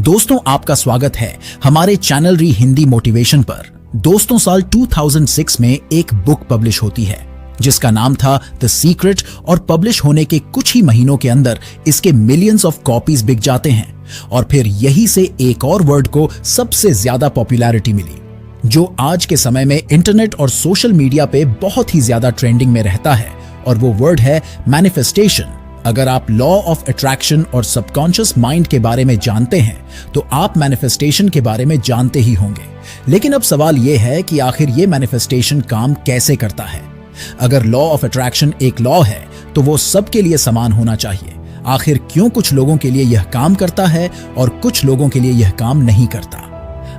दोस्तों, आपका स्वागत है हमारे चैनल री हिंदी मोटिवेशन पर। दोस्तों, साल 2006 में एक बुक पब्लिश होती है जिसका नाम था द सीक्रेट, और पब्लिश होने के कुछ ही महीनों के अंदर इसके मिलियंस ऑफ कॉपीज बिक जाते हैं। और फिर यही से एक और वर्ड को सबसे ज्यादा पॉपुलैरिटी मिली, जो आज के समय में इंटरनेट और सोशल मीडिया पे बहुत ही ज्यादा ट्रेंडिंग में रहता है, और वो वर्ड है मैनिफेस्टेशन। अगर आप लॉ ऑफ अट्रैक्शन और सबकॉन्शियस माइंड के बारे में जानते हैं तो आप मैनिफेस्टेशन के बारे में जानते ही होंगे। लेकिन अब सवाल यह है कि आखिर ये मैनिफेस्टेशन काम कैसे करता है। अगर लॉ ऑफ अट्रैक्शन एक लॉ है तो वो सबके लिए समान होना चाहिए। आखिर क्यों कुछ लोगों के लिए यह काम करता है और कुछ लोगों के लिए यह काम नहीं करता?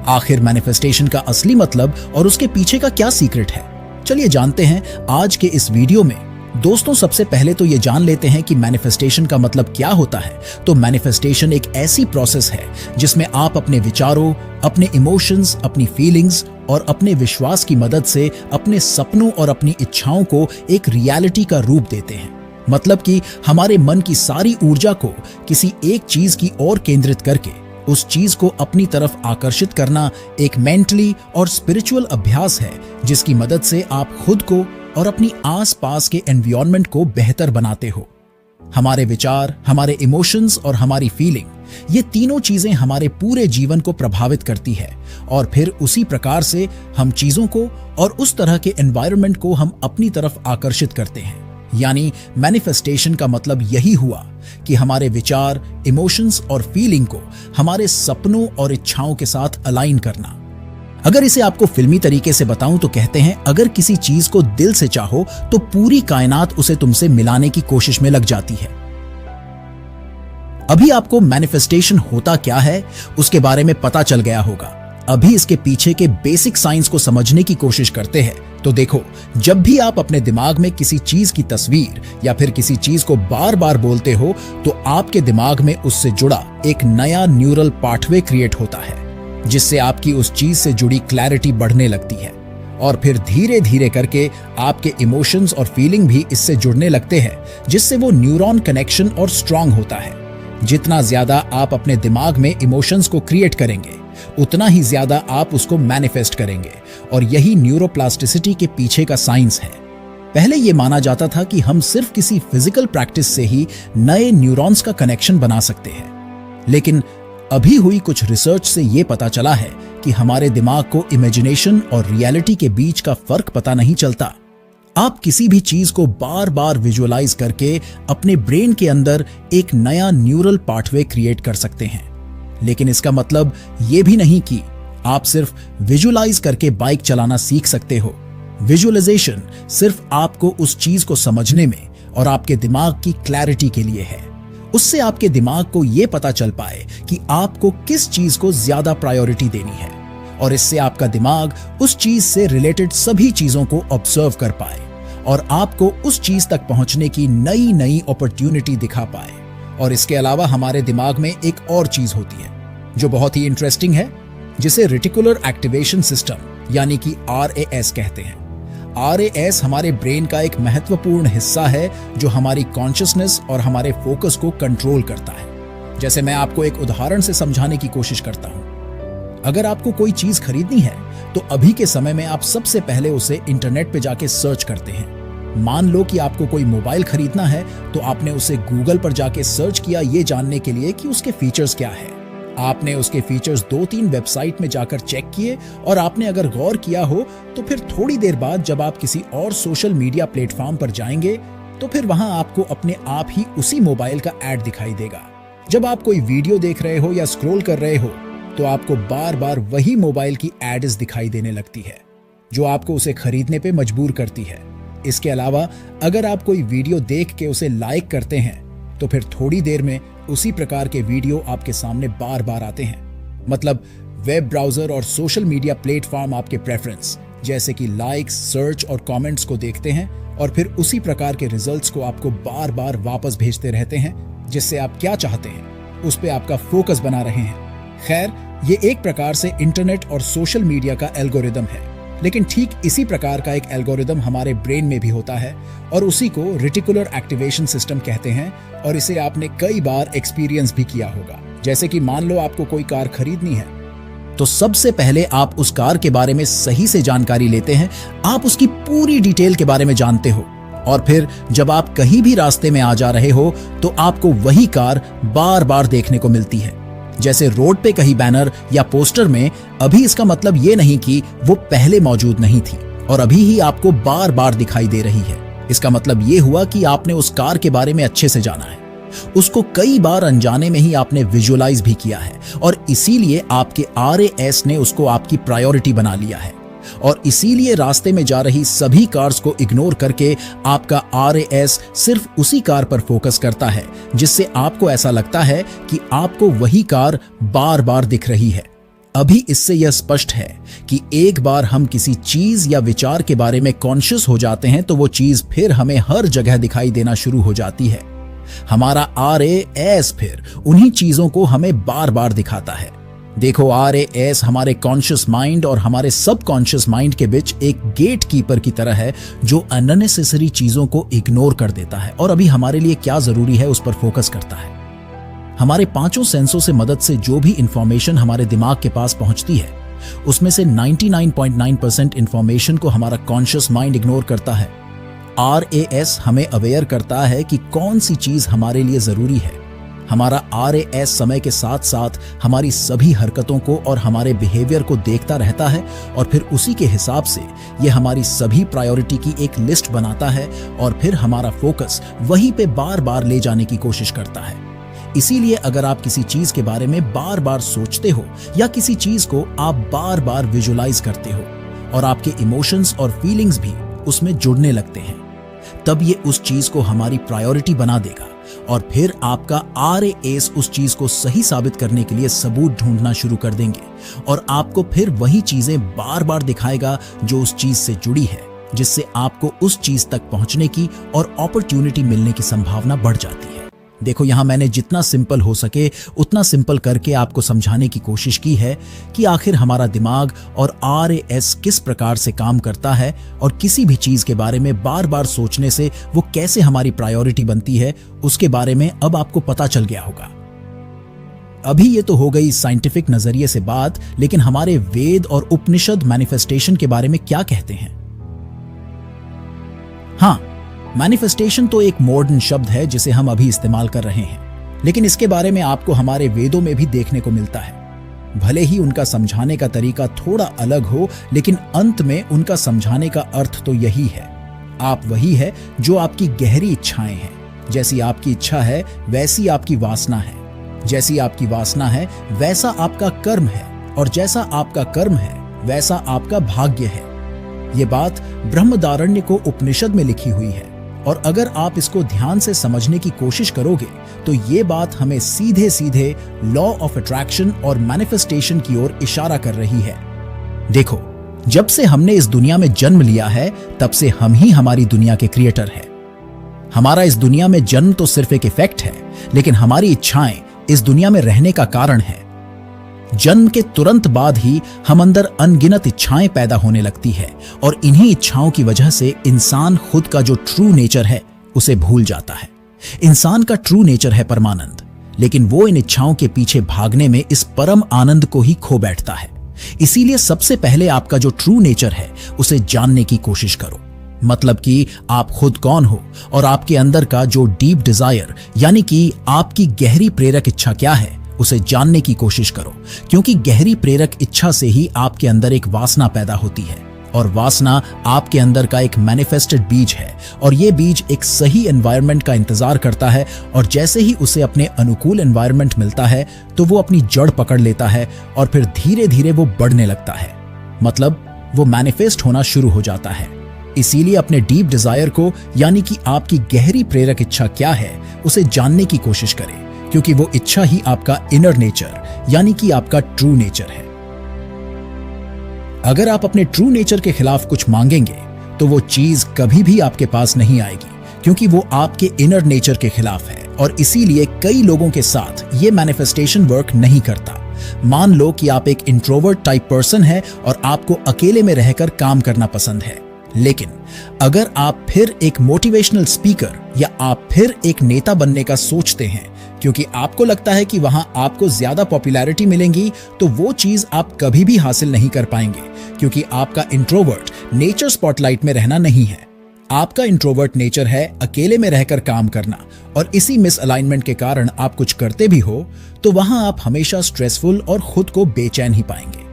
आखिर मैनिफेस्टेशन का असली मतलब और उसके पीछे का क्या सीक्रेट है, चलिए जानते हैं आज के इस वीडियो में। दोस्तों, सबसे पहले तो ये जान लेते हैं कि मैनिफेस्टेशन का मतलब क्या होता है। तो मैनिफेस्टेशन एक ऐसी प्रोसेस है जिसमें आप अपने विचारों, अपने इमोशंस, अपनी फीलिंग्स और अपने विश्वास की मदद से अपने सपनों और अपनी इच्छाओं को एक रियलिटी का रूप देते हैं। मतलब कि हमारे मन की सारी ऊर्जा को किसी एक चीज की ओर केंद्रित करके उस चीज को अपनी तरफ आकर्षित करना एक मेंटली और स्पिरिचुअल अभ्यास है, जिसकी मदद से आप खुद को और अपनी आसपास के एनवायरनमेंट को बेहतर बनाते हो। हमारे विचार, हमारे इमोशंस और हमारी फीलिंग, ये तीनों चीजें हमारे पूरे जीवन को प्रभावित करती है, और फिर उसी प्रकार से हम चीजों को और उस तरह के एनवायरनमेंट को हम अपनी तरफ आकर्षित करते हैं। यानी मैनिफेस्टेशन का मतलब यही हुआ कि हमारे विचार, इमोशंस और फीलिंग को हमारे सपनों और इच्छाओं के साथ अलाइन करना। अगर इसे आपको फिल्मी तरीके से बताऊं तो कहते हैं, अगर किसी चीज को दिल से चाहो तो पूरी कायनात उसे तुमसे मिलाने की कोशिश में लग जाती है। अभी आपको मैनिफेस्टेशन होता क्या है उसके बारे में पता चल गया होगा। अभी इसके पीछे के बेसिक साइंस को समझने की कोशिश करते हैं। तो देखो, जब भी आप अपने दिमाग में किसी चीज की तस्वीर या फिर किसी चीज को बार बार बोलते हो तो आपके दिमाग में उससे जुड़ा एक नया न्यूरल पाथवे क्रिएट होता है, जिससे आपकी उस चीज से जुड़ी क्लैरिटी बढ़ने लगती है। और फिर धीरे धीरे करके आपके इमोशंस और फीलिंग भी इससे जुड़ने लगते हैं, जिससे वो न्यूरॉन कनेक्शन और स्ट्रांग होता है। जितना ज्यादा आप अपने दिमाग में इमोशंस को क्रिएट करेंगे, उतना ही ज्यादा आप उसको मैनिफेस्ट करेंगे। और यही न्यूरोप्लास्टिसिटी के पीछे का साइंस है। पहले यह माना जाता था कि हम सिर्फ किसी फिजिकल प्रैक्टिस से ही नए न्यूरॉन्स का कनेक्शन बना सकते हैं, लेकिन अभी हुई कुछ रिसर्च से यह पता चला है कि हमारे दिमाग को इमेजिनेशन और रियलिटी के बीच का फर्क पता नहीं चलता। आप किसी भी चीज को बार बार विजुअलाइज करके अपने ब्रेन के अंदर एक नया न्यूरल पाथवे क्रिएट कर सकते हैं, लेकिन इसका मतलब यह भी नहीं कि आप सिर्फ विजुअलाइज करके बाइक चलाना सीख सकते हो। विजुअलाइजेशन सिर्फ आपको उस चीज को समझने में और आपके दिमाग की क्लैरिटी के लिए है। उससे आपके दिमाग को यह पता चल पाए कि आपको किस चीज को ज्यादा प्रायोरिटी देनी है, और इससे आपका दिमाग उस चीज से रिलेटेड सभी चीजों को ऑब्जर्व कर पाए और आपको उस चीज तक पहुंचने की नई नई अपॉर्चुनिटी दिखा पाए। और इसके अलावा हमारे दिमाग में एक और चीज होती है जो बहुत ही इंटरेस्टिंग है, जिसे रेटिकुलर एक्टिवेशन सिस्टम यानी कि RAS कहते हैं। RAS हमारे ब्रेन का एक महत्वपूर्ण हिस्सा है जो हमारी कॉन्शियसनेस और हमारे फोकस को कंट्रोल करता है। जैसे मैं आपको एक उदाहरण से समझाने की कोशिश करता हूं। अगर आपको कोई चीज खरीदनी है तो अभी के समय में आप सबसे पहले उसे इंटरनेट पे जाके सर्च करते हैं। मान लो कि आपको कोई मोबाइल खरीदना है तो आपने उसे गूगल पर जाके सर्च किया ये जानने के लिए कि उसके फीचर्स क्या है। आपने उसके फीचर्स 2-3 वेबसाइट में जाकर चेक किए, और आपने अगर गौर किया हो तो फिर थोड़ी देर बाद जब आप किसी और सोशल मीडिया प्लेटफॉर्म पर जाएंगे तो फिर वहां आपको अपने आप ही उसी मोबाइल का ऐड दिखाई देगा। जब आप कोई वीडियो देख रहे हो या स्क्रॉल कर रहे हो तो आपको बार बार वही मोबाइल की एड्स दिखाई देने लगती है, जो आपको उसे खरीदने पे मजबूर करती है। इसके अलावा अगर आप कोई वीडियो देख के उसे लाइक करते हैं तो फिर थोड़ी देर में उसी प्रकार के वीडियो आपके सामने बार बार आते हैं। मतलब वेब ब्राउजर और सोशल मीडिया प्लेटफॉर्म आपके प्रेफरेंस जैसे कि लाइक्स, सर्च और कमेंट्स को देखते हैं, और फिर उसी प्रकार के रिजल्ट्स को आपको बार बार वापस भेजते रहते हैं, जिससे आप क्या चाहते हैं उस पे आपका फोकस बना रहे हैं। खैर, ये एक प्रकार से इंटरनेट और सोशल मीडिया का एल्गोरिदम है, लेकिन ठीक इसी प्रकार का एक एल्गोरिदम हमारे ब्रेन में भी होता है, और उसी को रेटिकुलर एक्टिवेशन सिस्टम कहते हैं, और इसे आपने कई बार एक्सपीरियंस भी किया होगा। जैसे कि मान लो आपको कोई कार खरीदनी है, तो सबसे पहले आप उस कार के बारे में सही से जानकारी लेते हैं, आप उसकी पूरी डिटेल के बारे में जानते हो, और फिर जब आप कहीं भी रास्ते में आ जा रहे हो तो आपको वही कार बार बार देखने को मिलती है। जैसे रोड पे कहीं बैनर या पोस्टर में, अभी इसका मतलब ये नहीं कि वो पहले मौजूद नहीं थी और अभी ही आपको बार बार दिखाई दे रही है। इसका मतलब ये हुआ कि आपने उस कार के बारे में अच्छे से जाना है, उसको कई बार अनजाने में ही आपने विजुअलाइज भी किया है, और इसीलिए आपके RAS ने उसको आपकी प्रायोरिटी बना लिया है। और इसीलिए रास्ते में जा रही सभी कार्स को इग्नोर करके आपका RAS सिर्फ उसी कार पर फोकस करता है जिससे आपको ऐसा लगता है कि आपको वही कार बार बार दिख रही है। अभी इससे यह स्पष्ट है कि एक बार हम किसी चीज या विचार के बारे में कॉन्शियस हो जाते हैं तो वो चीज फिर हमें हर जगह दिखाई देना शुरू हो जाती है। हमारा RAS फिर उन्हीं चीजों को हमें बार बार दिखाता है। देखो, RAS हमारे कॉन्शियस माइंड और हमारे सबकॉन्शियस माइंड के बीच एक गेट कीपर की तरह है जो अननेसेसरी चीजों को इग्नोर कर देता है और अभी हमारे लिए क्या जरूरी है उस पर फोकस करता है। हमारे पांचों सेंसों से मदद से जो भी इंफॉर्मेशन हमारे दिमाग के पास पहुंचती है उसमें से 99.9% इंफॉर्मेशन को हमारा कॉन्शियस माइंड इग्नोर करता है। RAS हमें अवेयर करता है कि कौन सी चीज हमारे लिए जरूरी है। हमारा RAS समय के साथ साथ हमारी सभी हरकतों को और हमारे बिहेवियर को देखता रहता है और फिर उसी के हिसाब से ये हमारी सभी प्रायोरिटी की एक लिस्ट बनाता है और फिर हमारा फोकस वहीं पे बार बार ले जाने की कोशिश करता है। इसीलिए अगर आप किसी चीज के बारे में बार बार सोचते हो या किसी चीज को आप बार बार विजुअलाइज करते हो और आपके इमोशंस और फीलिंग्स भी उसमें जुड़ने लगते हैं, तब ये उस चीज को हमारी प्रायोरिटी बना देगा और फिर आपका RAS उस चीज को सही साबित करने के लिए सबूत ढूंढना शुरू कर देंगे और आपको फिर वही चीजें बार बार दिखाएगा जो उस चीज से जुड़ी है, जिससे आपको उस चीज तक पहुंचने की और अपॉर्चुनिटी मिलने की संभावना बढ़ जाती है। देखो, यहां मैंने जितना सिंपल हो सके उतना सिंपल करके आपको समझाने की कोशिश की है कि आखिर हमारा दिमाग और RAS किस प्रकार से काम करता है और किसी भी चीज के बारे में बार बार सोचने से वो कैसे हमारी प्रायोरिटी बनती है, उसके बारे में अब आपको पता चल गया होगा। अभी ये तो हो गई साइंटिफिक नजरिए से बात, लेकिन हमारे वेद और उपनिषद मैनिफेस्टेशन के बारे में क्या कहते हैं? हाँ, मैनिफेस्टेशन तो एक मॉडर्न शब्द है जिसे हम अभी इस्तेमाल कर रहे हैं, लेकिन इसके बारे में आपको हमारे वेदों में भी देखने को मिलता है। भले ही उनका समझाने का तरीका थोड़ा अलग हो, लेकिन अंत में उनका समझाने का अर्थ तो यही है। आप वही है जो आपकी गहरी इच्छाएं हैं। जैसी आपकी इच्छा है वैसी आपकी वासना है, जैसी आपकी वासना है वैसा आपका कर्म है, और जैसा आपका कर्म है वैसा आपका भाग्य है। ये बात ब्रह्मदारण्य को उपनिषद में लिखी हुई है, और अगर आप इसको ध्यान से समझने की कोशिश करोगे तो ये बात हमें सीधे सीधे लॉ ऑफ अट्रैक्शन और मैनिफेस्टेशन की ओर इशारा कर रही है। देखो, जब से हमने इस दुनिया में जन्म लिया है तब से हम ही हमारी दुनिया के क्रिएटर हैं। हमारा इस दुनिया में जन्म तो सिर्फ एक इफेक्ट है, लेकिन हमारी इच्छाएं इस दुनिया में रहने का कारण है। जन्म के तुरंत बाद ही हम अंदर अनगिनत इच्छाएं पैदा होने लगती है और इन्हीं इच्छाओं की वजह से इंसान खुद का जो ट्रू नेचर है उसे भूल जाता है। इंसान का ट्रू नेचर है परमानंद, लेकिन वो इन इच्छाओं के पीछे भागने में इस परम आनंद को ही खो बैठता है। इसीलिए सबसे पहले आपका जो ट्रू नेचर है उसे जानने की कोशिश करो, मतलब कि आप खुद कौन हो और आपके अंदर का जो डीप डिजायर यानी कि आपकी गहरी प्रेरक इच्छा क्या है उसे जानने की कोशिश करो, क्योंकि गहरी प्रेरक इच्छा से ही आपके अंदर एक वासना पैदा होती है और वासना आपके अंदर का एक मैनिफेस्टेड बीज है और ये बीज एक सही एनवायरनमेंट का इंतजार करता है और जैसे ही उसे अपने अनुकूल एनवायरनमेंट मिलता है तो वो अपनी जड़ पकड़ लेता है और फिर धीरे धीरे वो बढ़ने लगता है, मतलब वो मैनिफेस्ट होना शुरू हो जाता है। इसीलिए अपने डीप डिजायर को यानी कि आपकी गहरी प्रेरक इच्छा क्या है उसे जानने की कोशिश करें, क्योंकि वो इच्छा ही आपका इनर नेचर यानी कि आपका ट्रू नेचर है। अगर आप अपने ट्रू नेचर के खिलाफ कुछ मांगेंगे तो वो चीज कभी भी आपके पास नहीं आएगी, क्योंकि वो आपके इनर नेचर के खिलाफ है और इसीलिए कई लोगों के साथ ये मैनिफेस्टेशन वर्क नहीं करता। मान लो कि आप एक इंट्रोवर्ट टाइप पर्सन है और आपको अकेले में रहकर काम करना पसंद है, लेकिन अगर आप फिर एक मोटिवेशनल स्पीकर या आप फिर एक नेता बनने का सोचते हैं क्योंकि आपको लगता है कि वहां आपको ज्यादा पॉपुलैरिटी मिलेगी, तो वो चीज आप कभी भी हासिल नहीं कर पाएंगे क्योंकि आपका इंट्रोवर्ट नेचर स्पॉटलाइट में रहना नहीं है। आपका इंट्रोवर्ट नेचर है अकेले में रहकर काम करना, और इसी मिसअलाइनमेंट के कारण आप कुछ करते भी हो तो वहां आप हमेशा स्ट्रेसफुल और खुद को बेचैन ही पाएंगे।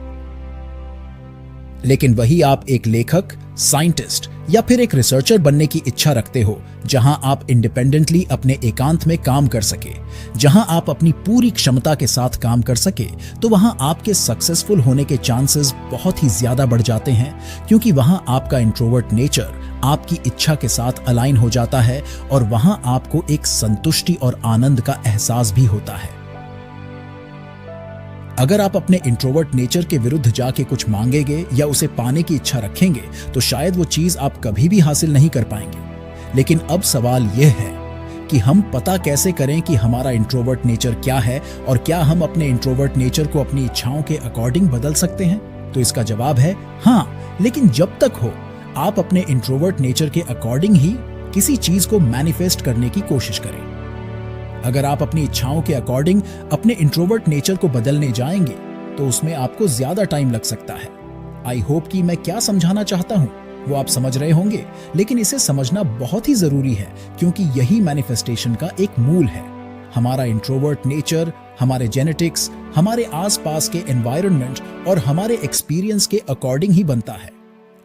लेकिन वही आप एक लेखक, साइंटिस्ट या फिर एक रिसर्चर बनने की इच्छा रखते हो जहां आप इंडिपेंडेंटली अपने एकांत में काम कर सके, जहां आप अपनी पूरी क्षमता के साथ काम कर सके, तो वहां आपके सक्सेसफुल होने के चांसेस बहुत ही ज्यादा बढ़ जाते हैं क्योंकि वहां आपका इंट्रोवर्ट नेचर आपकी इच्छा के साथ अलाइन हो जाता है और वहां आपको एक संतुष्टि और आनंद का एहसास भी होता है। अगर आप अपने इंट्रोवर्ट नेचर के विरुद्ध जाके कुछ मांगेंगे या उसे पाने की इच्छा रखेंगे तो शायद वो चीज आप कभी भी हासिल नहीं कर पाएंगे। लेकिन अब सवाल यह है कि हम पता कैसे करें कि हमारा इंट्रोवर्ट नेचर क्या है और क्या हम अपने इंट्रोवर्ट नेचर को अपनी इच्छाओं के अकॉर्डिंग बदल सकते हैं? तो इसका जवाब है हाँ, लेकिन जब तक हो आप अपने इंट्रोवर्ट नेचर के अकॉर्डिंग ही किसी चीज को मैनिफेस्ट करने की कोशिश करें। अगर आप अपनी इच्छाओं के अकॉर्डिंग अपने इंट्रोवर्ट नेचर को बदलने जाएंगे तो उसमें आपको ज्यादा टाइम लग सकता है। आई होप कि मैं क्या समझाना चाहता हूं वो आप समझ रहे होंगे, लेकिन इसे समझना बहुत ही जरूरी है क्योंकि यही मैनिफेस्टेशन का एक मूल है। हमारा इंट्रोवर्ट नेचर हमारे जेनेटिक्स, हमारे आसपास के एनवायरनमेंट और हमारे एक्सपीरियंस के अकॉर्डिंग ही बनता है।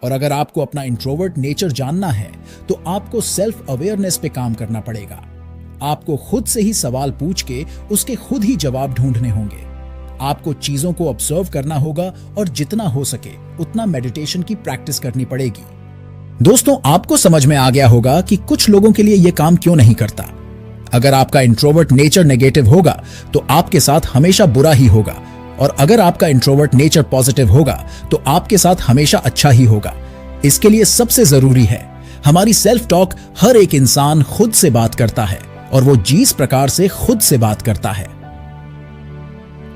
और अगर आपको अपना इंट्रोवर्ट नेचर जानना है तो आपको सेल्फ अवेयरनेस पे काम करना पड़ेगा। आपको खुद से ही सवाल पूछ के उसके खुद ही जवाब ढूंढने होंगे। आपको चीजों को ऑब्जर्व करना होगा और जितना हो सके उतना मेडिटेशन की प्रैक्टिस करनी पड़ेगी। दोस्तों, आपको समझ में आ गया होगा कि कुछ लोगों के लिए यह काम क्यों नहीं करता। अगर आपका इंट्रोवर्ट नेचर नेगेटिव होगा तो आपके साथ हमेशा बुरा ही होगा, और अगर आपका इंट्रोवर्ट नेचर पॉजिटिव होगा तो आपके साथ हमेशा अच्छा ही होगा। इसके लिए सबसे जरूरी है हमारी सेल्फ टॉक। हर एक इंसान खुद से बात करता है और वो जिस प्रकार से खुद से बात करता है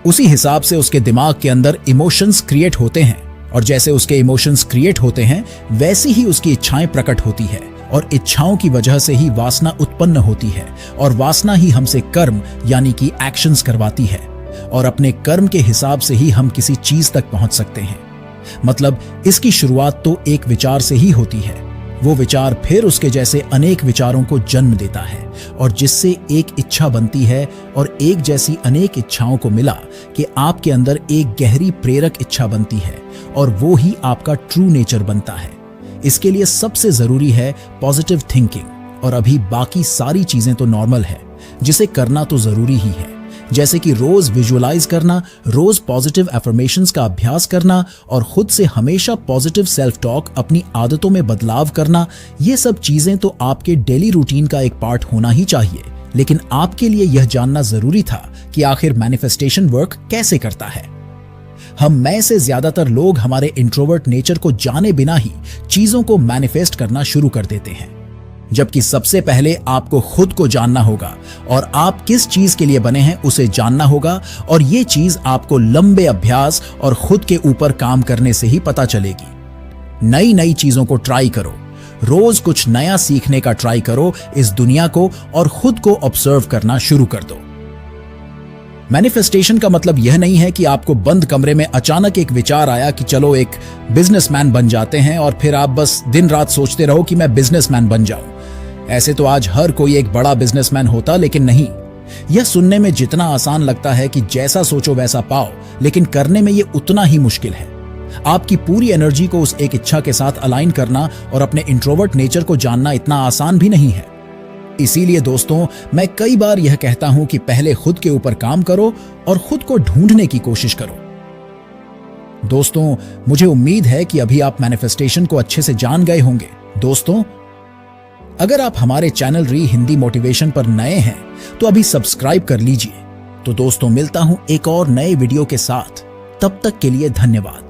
उसी हिसाब से उसके दिमाग के अंदर इमोशंस क्रिएट होते हैं, और जैसे उसके इमोशंस क्रिएट होते हैं वैसी ही उसकी इच्छाएं प्रकट होती है, और इच्छाओं की वजह से ही वासना उत्पन्न होती है, और वासना ही हमसे कर्म यानी कि एक्शंस करवाती है, और अपने कर्म के हिसाब से ही हम किसी चीज तक पहुंच सकते हैं। मतलब इसकी शुरुआत तो एक विचार से ही होती है, वो विचार फिर उसके जैसे अनेक विचारों को जन्म देता है, और जिससे एक इच्छा बनती है, और एक जैसी अनेक इच्छाओं को मिला कि आपके अंदर एक गहरी प्रेरक इच्छा बनती है, और वो ही आपका ट्रू नेचर बनता है। इसके लिए सबसे जरूरी है पॉजिटिव थिंकिंग, और अभी बाकी सारी चीजें तो नॉर्मल है जिसे करना तो जरूरी ही है, जैसे कि रोज विजुअलाइज करना, रोज पॉजिटिव अफर्मेशंस का अभ्यास करना, और खुद से हमेशा पॉजिटिव सेल्फ टॉक, अपनी आदतों में बदलाव करना। ये सब चीजें तो आपके डेली रूटीन का एक पार्ट होना ही चाहिए, लेकिन आपके लिए यह जानना जरूरी था कि आखिर मैनिफेस्टेशन वर्क कैसे करता है। हम में से ज्यादातर लोग हमारे इंट्रोवर्ट नेचर को जाने बिना ही चीजों को मैनिफेस्ट करना शुरू कर देते हैं, जबकि सबसे पहले आपको खुद को जानना होगा और आप किस चीज के लिए बने हैं उसे जानना होगा, और ये चीज आपको लंबे अभ्यास और खुद के ऊपर काम करने से ही पता चलेगी। नई नई चीजों को ट्राई करो, रोज कुछ नया सीखने का ट्राई करो इस दुनिया को, और खुद को ऑब्जर्व करना शुरू कर दो। मैनिफेस्टेशन का मतलब यह नहीं है कि आपको बंद कमरे में अचानक एक विचार आया कि चलो एक बिजनेसमैन बन जाते हैं, और फिर आप बस दिन रात सोचते रहो कि मैं बिजनेसमैन बन जाऊं। ऐसे तो आज हर कोई एक बड़ा बिजनेसमैन होता, लेकिन नहीं। यह सुनने में जितना आसान लगता है कि जैसा सोचो वैसा पाओ, लेकिन करने में यह उतना ही मुश्किल है। आपकी पूरी एनर्जी को उस एक इच्छा के साथ अलाइन करना और अपने इंट्रोवर्ट नेचर को जानना इतना आसान भी नहीं है। इसीलिए दोस्तों, मैं कई बार यह कहता हूं कि पहले खुद के ऊपर काम करो और खुद को ढूंढने की कोशिश करो। दोस्तों, मुझे उम्मीद है कि अभी आप मैनिफेस्टेशन को अच्छे से जान गए होंगे। दोस्तों, अगर आप हमारे चैनल री हिंदी मोटिवेशन पर नए हैं तो अभी सब्सक्राइब कर लीजिए। तो दोस्तों, मिलता हूं एक और नए वीडियो के साथ। तब तक के लिए धन्यवाद।